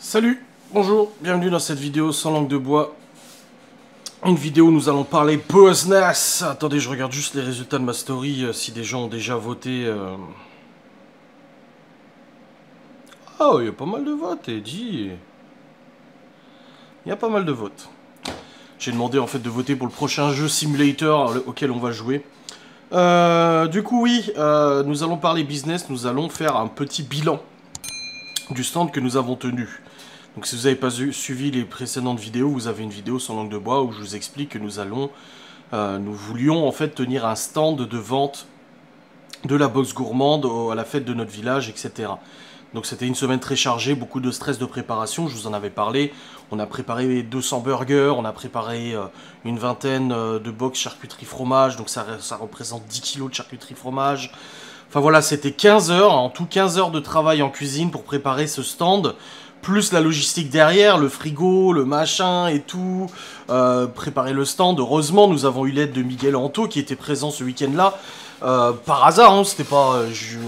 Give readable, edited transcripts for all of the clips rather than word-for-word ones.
Salut, bonjour, bienvenue dans cette vidéo sans langue de bois. Une vidéo où nous allons parler business. Attendez, je regarde juste les résultats de ma story, si des gens ont déjà voté. Ah, il y a pas mal de votes, Eddie. Il y a pas mal de votes. J'ai demandé en fait de voter pour le prochain jeu simulator auquel on va jouer. Du coup, oui, nous allons parler business, nous allons faire un petit bilan du stand que nous avons tenu. Donc si vous n'avez pas suivi les précédentes vidéos, vous avez une vidéo sans langue de bois où je vous explique que nous voulions en fait tenir un stand de vente de la box gourmande à la fête de notre village, etc. Donc c'était une semaine très chargée, beaucoup de stress de préparation, je vous en avais parlé. On a préparé 200 burgers, on a préparé une vingtaine de box charcuterie fromage, donc ça représente 10 kilos de charcuterie fromage. Enfin voilà, c'était 15 heures, en tout 15 heures de travail en cuisine pour préparer ce stand, plus la logistique derrière, le frigo, le machin et tout, préparer le stand. Heureusement, nous avons eu l'aide de Miguel Anto qui était présent ce week-end-là. Par hasard, hein, c'était pas,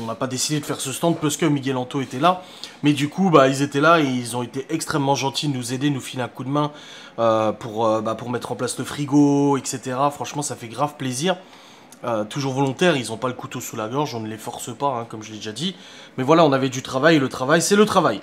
on n'a pas décidé de faire ce stand parce que Miguel Anto était là. Mais du coup, bah, ils étaient là et ils ont été extrêmement gentils de nous aider, nous filer un coup de main pour mettre en place le frigo, etc. Franchement, ça fait grave plaisir. Toujours volontaires, ils n'ont pas le couteau sous la gorge, on ne les force pas, hein, comme je l'ai déjà dit. Mais voilà, on avait du travail et le travail, c'est le travail.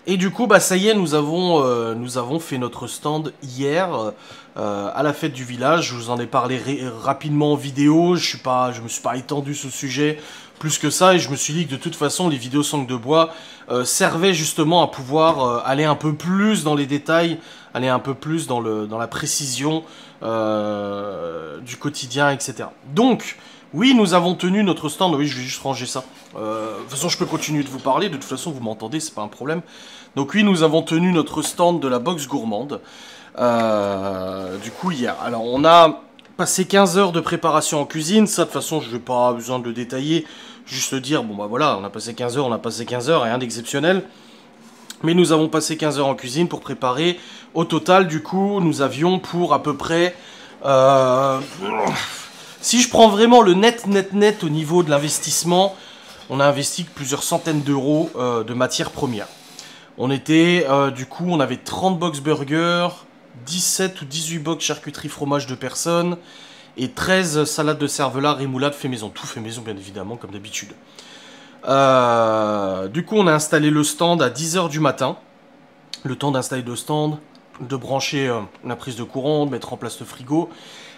Et du coup, bah ça y est, nous avons fait notre stand hier à la fête du village. Je vous en ai parlé rapidement en vidéo. Je me suis pas étendu sur le sujet plus que ça. Et je me suis dit que de toute façon, les vidéos sangle de bois servaient justement à pouvoir aller un peu plus dans les détails, aller un peu plus dans la précision du quotidien, etc. Donc, oui, nous avons tenu notre stand. Oui, je vais juste ranger ça. De toute façon, je peux continuer de vous parler. De toute façon, vous m'entendez, c'est pas un problème. Donc oui, nous avons tenu notre stand de la box gourmande. Du coup, hier. Alors, on a passé 15 heures de préparation en cuisine. Ça, de toute façon, je n'ai pas besoin de le détailler. Juste dire, bon bah voilà, on a passé 15 heures, rien d'exceptionnel. Mais nous avons passé 15 heures en cuisine pour préparer. Au total, du coup, nous avions pour à peu près... si je prends vraiment le net au niveau de l'investissement, on a investi plusieurs centaines d'euros de matières premières. On était, du coup, on avait 30 box burgers, 17 ou 18 box charcuterie fromage de personnes, et 13 salades de cervelas, rémoulade fait maison. Tout fait maison, bien évidemment, comme d'habitude. Du coup, on a installé le stand à 10 h du matin. Le temps d'installer le stand, de brancher la prise de courant, de mettre en place le frigo.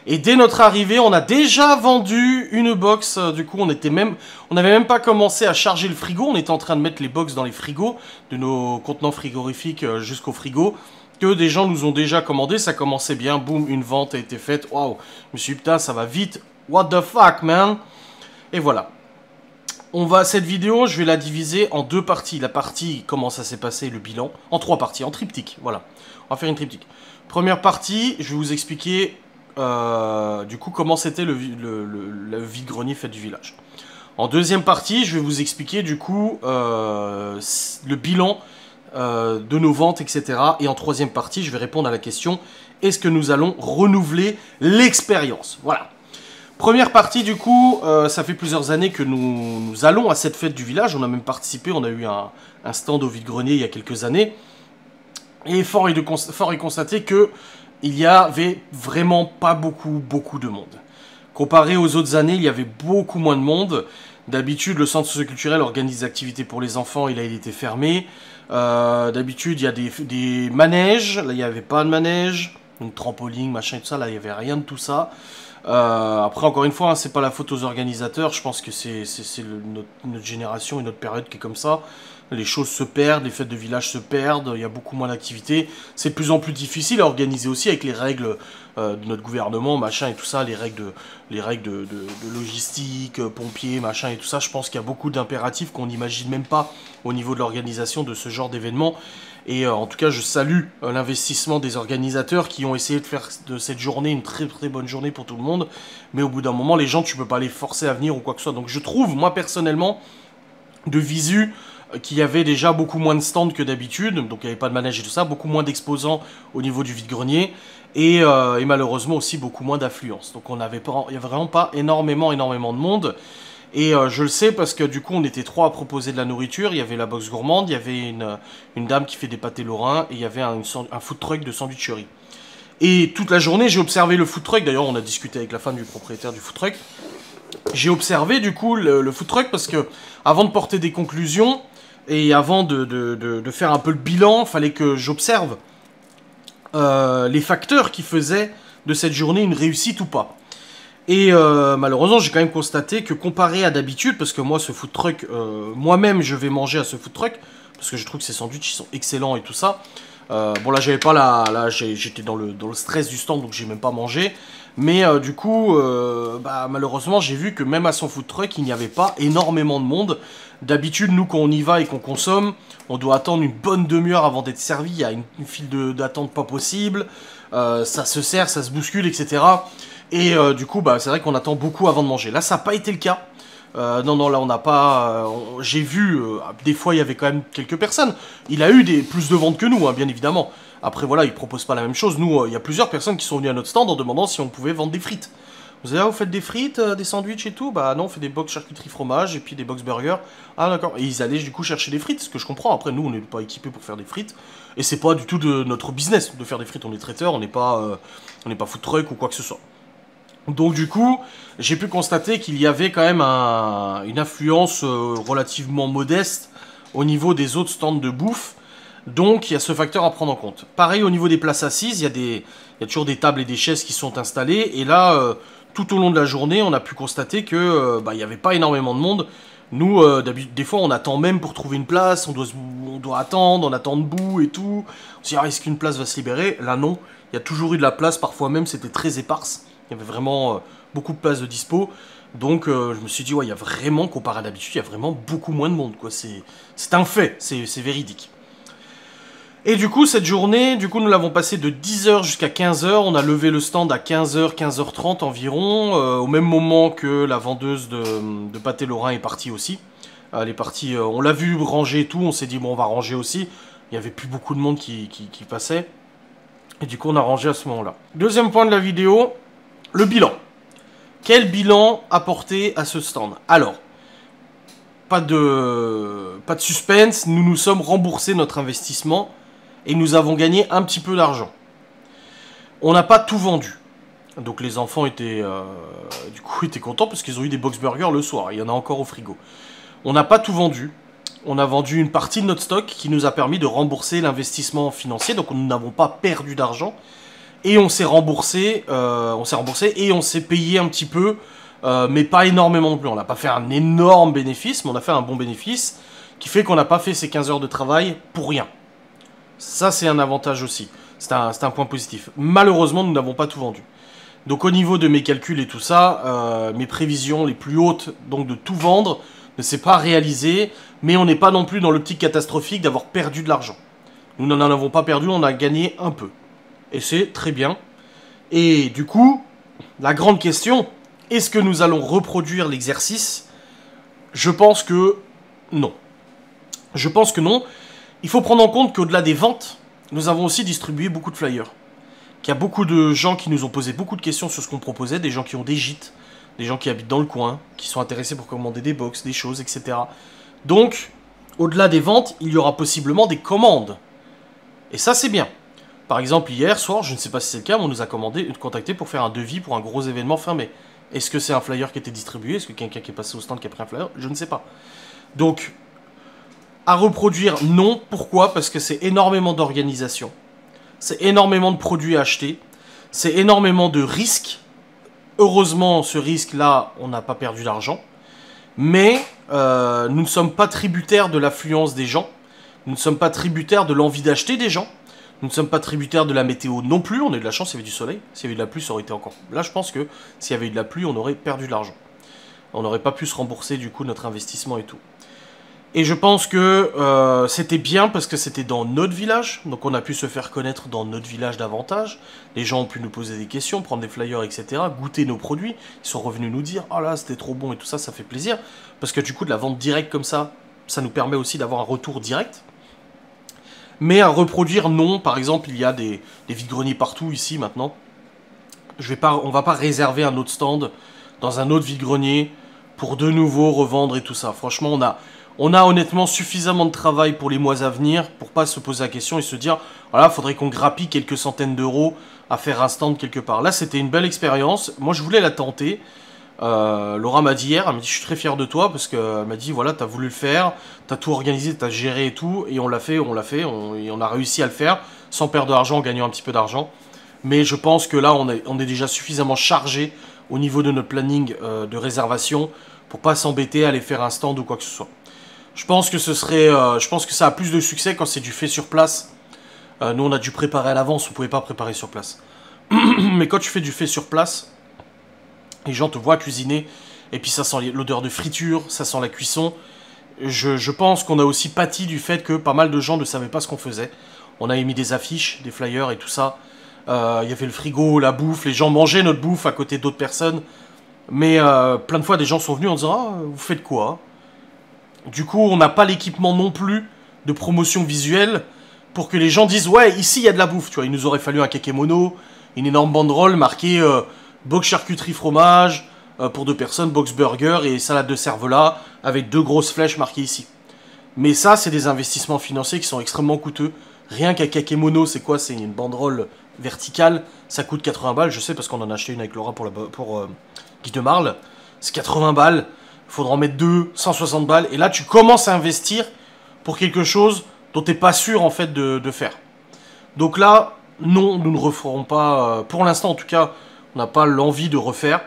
Et dès notre arrivée, on a déjà vendu une box. Du coup, on n'avait même pas commencé à charger le frigo. On était en train de mettre les box dans les frigos, de nos contenants frigorifiques jusqu'au frigo, que des gens nous ont déjà commandé. Ça commençait bien, boum, une vente a été faite. Waouh, je me suis dit, putain, ça va vite. What the fuck, man? Et voilà. Cette vidéo, je vais la diviser en deux parties. La partie, comment ça s'est passé, le bilan, en trois parties, en triptyque, voilà. On va faire une triptyque. Première partie, je vais vous expliquer, du coup, comment c'était le vide-grenier fête du village. En deuxième partie, je vais vous expliquer, du coup, le bilan de nos ventes, etc. Et en troisième partie, je vais répondre à la question, est-ce que nous allons renouveler l'expérience? Voilà. Première partie, du coup, ça fait plusieurs années que nous allons à cette fête du village. On a même participé, on a eu un stand au vide-grenier il y a quelques années. Et fort est constaté que il y avait vraiment pas beaucoup de monde. Comparé aux autres années, il y avait beaucoup moins de monde. D'habitude, le centre socioculturel organise des activités pour les enfants et là, il était fermé. D'habitude, il y a des manèges. Là, il n'y avait pas de manège. Donc, trampoline, machin et tout ça. Là, il n'y avait rien de tout ça. Après, encore une fois, hein, c'est pas la faute aux organisateurs. Je pense que c'est notre génération et notre période qui est comme ça. Les choses se perdent, les fêtes de village se perdent, il y a beaucoup moins d'activités. C'est de plus en plus difficile à organiser aussi avec les règles de notre gouvernement, machin et tout ça, les règles de logistique, pompiers, machin et tout ça. Je pense qu'il y a beaucoup d'impératifs qu'on n'imagine même pas au niveau de l'organisation de ce genre d'événement. Et en tout cas, je salue l'investissement des organisateurs qui ont essayé de faire de cette journée une très très bonne journée pour tout le monde. Mais au bout d'un moment, les gens, tu peux pas les forcer à venir ou quoi que ce soit. Donc je trouve, moi personnellement, de visu, qu'il y avait déjà beaucoup moins de stands que d'habitude. Donc il n'y avait pas de manège et tout ça. Beaucoup moins d'exposants au niveau du vide-grenier. Et malheureusement aussi beaucoup moins d'affluence. Donc il n'y avait vraiment pas énormément de monde. Et je le sais parce que du coup on était 3 à proposer de la nourriture. Il y avait la box gourmande, il y avait une dame qui fait des pâtés lorrains et il y avait un food truck de sandwicherie. Et toute la journée j'ai observé le food truck. D'ailleurs on a discuté avec la femme du propriétaire du food truck. J'ai observé du coup le food truck parce que avant de porter des conclusions et avant de faire un peu le bilan, fallait que j'observe les facteurs qui faisaient de cette journée une réussite ou pas. Et malheureusement, j'ai quand même constaté que comparé à d'habitude, parce que moi, ce food truck, moi-même, je vais manger à ce food truck, parce que je trouve que ces sandwichs, ils sont excellents et tout ça. Bon, là, j'avais pas là, j'étais dans le stress du stand, donc j'ai même pas mangé. Mais du coup, malheureusement, j'ai vu que même à son food truck, il n'y avait pas énormément de monde. D'habitude, nous, quand on y va et qu'on consomme, on doit attendre une bonne demi-heure avant d'être servi. Il y a une file d'attente pas possible. Ça se sert, ça se bouscule, etc. Et du coup, c'est vrai qu'on attend beaucoup avant de manger. Là, ça n'a pas été le cas. Non, là, on n'a pas... j'ai vu, des fois, il y avait quand même quelques personnes. Il a eu plus de ventes que nous, hein, bien évidemment. Après, voilà, il propose pas la même chose. Nous, il y a plusieurs personnes qui sont venues à notre stand en demandant si on pouvait vendre des frites. Vous savez, vous faites des frites, des sandwichs et tout? Bah non, on fait des box charcuterie fromage et puis des box burgers. Ah d'accord. Et ils allaient du coup chercher des frites, ce que je comprends. Après, nous, on n'est pas équipés pour faire des frites. Et c'est pas du tout de notre business de faire des frites. On est traiteur, on n'est pas food truck ou quoi que ce soit. Donc du coup, j'ai pu constater qu'il y avait quand même une influence relativement modeste au niveau des autres stands de bouffe. Donc il y a ce facteur à prendre en compte. Pareil au niveau des places assises, il y a toujours des tables et des chaises qui sont installées. Et là, tout au long de la journée, on a pu constater que il n'y avait pas énormément de monde. Nous, des fois, on attend même pour trouver une place, on doit attendre, on attend debout et tout. On se dit, est-ce qu'une place va se libérer? Là, non. Il y a toujours eu de la place, parfois même, c'était très éparse. Il y avait vraiment beaucoup de places de dispo. Donc, je me suis dit, ouais, il y a vraiment, comparé à d'habitude, il y a vraiment beaucoup moins de monde, quoi. C'est un fait, c'est véridique. Et du coup, cette journée, nous l'avons passé de 10h jusqu'à 15h. On a levé le stand à 15h, 15h30 environ, au même moment que la vendeuse de pâté lorrain est partie aussi. Elle est partie, on l'a vu ranger et tout, on s'est dit, bon, on va ranger aussi. Il n'y avait plus beaucoup de monde qui passait. Et du coup, on a rangé à ce moment-là. Deuxième point de la vidéo, le bilan. Quel bilan apporter à ce stand? Alors, pas de suspense, nous nous sommes remboursés notre investissement. Et nous avons gagné un petit peu d'argent. On n'a pas tout vendu. Donc les enfants étaient contents parce qu'ils ont eu des box burgers le soir. Il y en a encore au frigo. On n'a pas tout vendu. On a vendu une partie de notre stock qui nous a permis de rembourser l'investissement financier. Donc nous n'avons pas perdu d'argent. Et on s'est remboursé, et on s'est payé un petit peu, mais pas énormément non plus. On n'a pas fait un énorme bénéfice, mais on a fait un bon bénéfice qui fait qu'on n'a pas fait ces 15 heures de travail pour rien. Ça, c'est un avantage aussi. C'est un point positif. Malheureusement, nous n'avons pas tout vendu. Donc, au niveau de mes calculs et tout ça, mes prévisions les plus hautes, donc de tout vendre, ne s'est pas réalisé. Mais on n'est pas non plus dans l'optique catastrophique d'avoir perdu de l'argent. Nous n'en avons pas perdu, on a gagné un peu. Et c'est très bien. Et du coup, la grande question, est-ce que nous allons reproduire l'exercice? Je pense que non. Je pense que non. Il faut prendre en compte qu'au-delà des ventes, nous avons aussi distribué beaucoup de flyers. Qu'il y a beaucoup de gens qui nous ont posé beaucoup de questions sur ce qu'on proposait, des gens qui ont des gîtes, des gens qui habitent dans le coin, qui sont intéressés pour commander des box, des choses, etc. Donc, au-delà des ventes, il y aura possiblement des commandes. Et ça, c'est bien. Par exemple, hier soir, je ne sais pas si c'est le cas, mais on nous a contacté pour faire un devis pour un gros événement fin mai. Est-ce que c'est un flyer qui a été distribué? Est-ce que quelqu'un qui est passé au stand qui a pris un flyer? Je ne sais pas. Donc, à reproduire, non. Pourquoi? Parce que c'est énormément d'organisation. C'est énormément de produits à acheter. C'est énormément de risques. Heureusement, ce risque-là, on n'a pas perdu d'argent. Mais nous ne sommes pas tributaires de l'affluence des gens. Nous ne sommes pas tributaires de l'envie d'acheter des gens. Nous ne sommes pas tributaires de la météo non plus. On a eu de la chance, il y avait du soleil. S'il y avait eu de la pluie, ça aurait été encore... Là, je pense que s'il y avait eu de la pluie, on aurait perdu de l'argent. On n'aurait pas pu se rembourser, du coup, notre investissement et tout. Et je pense que c'était bien parce que c'était dans notre village. Donc on a pu se faire connaître dans notre village davantage. Les gens ont pu nous poser des questions, prendre des flyers, etc. Goûter nos produits. Ils sont revenus nous dire « Ah là, c'était trop bon et tout ça, ça fait plaisir. » Parce que du coup, de la vente directe comme ça, ça nous permet aussi d'avoir un retour direct. Mais à reproduire, non. Par exemple, il y a des vide-greniers partout ici maintenant. On va pas réserver un autre stand dans un autre vide-grenier pour de nouveau revendre et tout ça. Franchement, on a honnêtement suffisamment de travail pour les mois à venir pour pas se poser la question et se dire, voilà, faudrait qu'on grappille quelques centaines d'euros à faire un stand quelque part. Là, c'était une belle expérience. Moi, je voulais la tenter. Laura m'a dit hier, elle m'a dit, je suis très fier de toi parce qu'elle m'a dit, voilà, t'as voulu le faire, t'as tout organisé, t'as géré et tout, et on l'a fait, et on a réussi à le faire sans perdre d'argent, en gagnant un petit peu d'argent. Mais je pense que là, on est déjà suffisamment chargé au niveau de notre planning de réservation pour pas s'embêter à aller faire un stand ou quoi que ce soit. Je pense que je pense que ça a plus de succès quand c'est du fait sur place. Nous, on a dû préparer à l'avance, on pouvait pas préparer sur place. Mais quand tu fais du fait sur place, les gens te voient cuisiner, et puis ça sent l'odeur de friture, ça sent la cuisson. Je pense qu'on a aussi pâti du fait que pas mal de gens ne savaient pas ce qu'on faisait. On avait mis des affiches, des flyers et tout ça. Il y avait le frigo, la bouffe, les gens mangeaient notre bouffe à côté d'autres personnes. Mais plein de fois, des gens sont venus en disant « Ah, vous faites quoi ?» Du coup, on n'a pas l'équipement non plus de promotion visuelle pour que les gens disent « Ouais, ici, il y a de la bouffe. » Tu vois, il nous aurait fallu un kakémono, une énorme banderole marquée box charcuterie fromage pour 2 personnes, box burger et salade de cervelas avec 2 grosses flèches marquées ici. Mais ça, c'est des investissements financiers qui sont extrêmement coûteux. Rien qu'un kakémono, c'est quoi? C'est une banderole verticale. Ça coûte 80 balles, je sais, parce qu'on en a acheté une avec Laura pour Guy de Marle. C'est 80 balles. Il faudra en mettre 2, 160 balles. Et là, tu commences à investir pour quelque chose dont tu n'es pas sûr, en fait, de faire. Donc là, non, nous ne referons pas... pour l'instant, en tout cas, on n'a pas l'envie de refaire.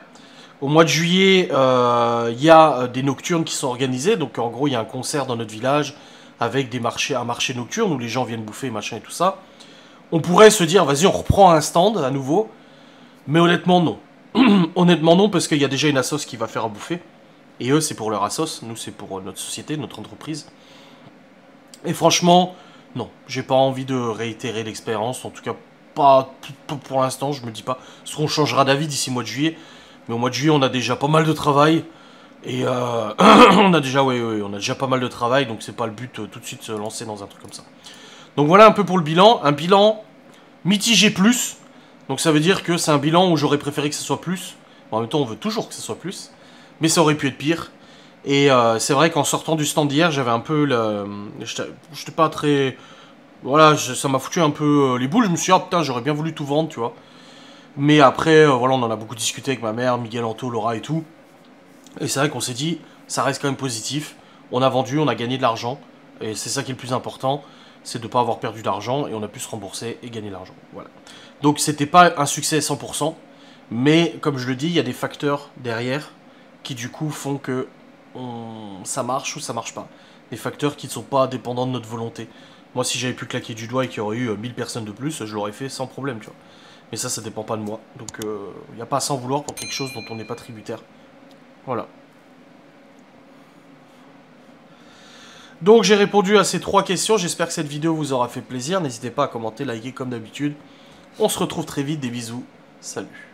Au mois de juillet, il y a des nocturnes qui sont organisées. Donc, en gros, il y a un concert dans notre village avec un marché nocturne où les gens viennent bouffer, machin et tout ça. On pourrait se dire, vas-y, on reprend un stand à nouveau. Mais honnêtement, non. Honnêtement, non, parce qu'il y a déjà une assoce qui va faire à bouffer. Et eux, c'est pour leur assoce. Nous, c'est pour notre société, notre entreprise. Et franchement, non. J'ai pas envie de réitérer l'expérience. En tout cas, pas pour l'instant, je me dis pas. Parce qu'on changera d'avis d'ici le mois de juillet. Mais au mois de juillet, on a déjà pas mal de travail. Et on a déjà pas mal de travail. Donc, c'est pas le but tout de suite de se lancer dans un truc comme ça. Donc, voilà un peu pour le bilan. Un bilan mitigé plus. Donc, ça veut dire que c'est un bilan où j'aurais préféré que ce soit plus. Bon, en même temps, on veut toujours que ce soit plus. Mais ça aurait pu être pire. Et c'est vrai qu'en sortant du stand d'hier, j'avais un peu j'étais pas très... Voilà, ça m'a foutu un peu les boules. Je me suis dit, ah putain, j'aurais bien voulu tout vendre, tu vois. Mais après, voilà, on en a beaucoup discuté avec ma mère, Miguel Anto, Laura et tout. Et c'est vrai qu'on s'est dit, ça reste quand même positif. On a vendu, on a gagné de l'argent. Et c'est ça qui est le plus important. C'est de ne pas avoir perdu d'argent. Et on a pu se rembourser et gagner de l'argent. Voilà. Donc c'était pas un succès 100%. Mais comme je le dis, il y a des facteurs derrière qui du coup font que ça marche ou ça marche pas. Des facteurs qui ne sont pas dépendants de notre volonté. Moi, si j'avais pu claquer du doigt et qu'il y aurait eu 1000 personnes de plus, je l'aurais fait sans problème, tu vois. Mais ça dépend pas de moi. Donc, il n'y a pas à s'en vouloir pour quelque chose dont on n'est pas tributaire. Voilà. Donc, j'ai répondu à ces 3 questions. J'espère que cette vidéo vous aura fait plaisir. N'hésitez pas à commenter, liker comme d'habitude. On se retrouve très vite. Des bisous. Salut.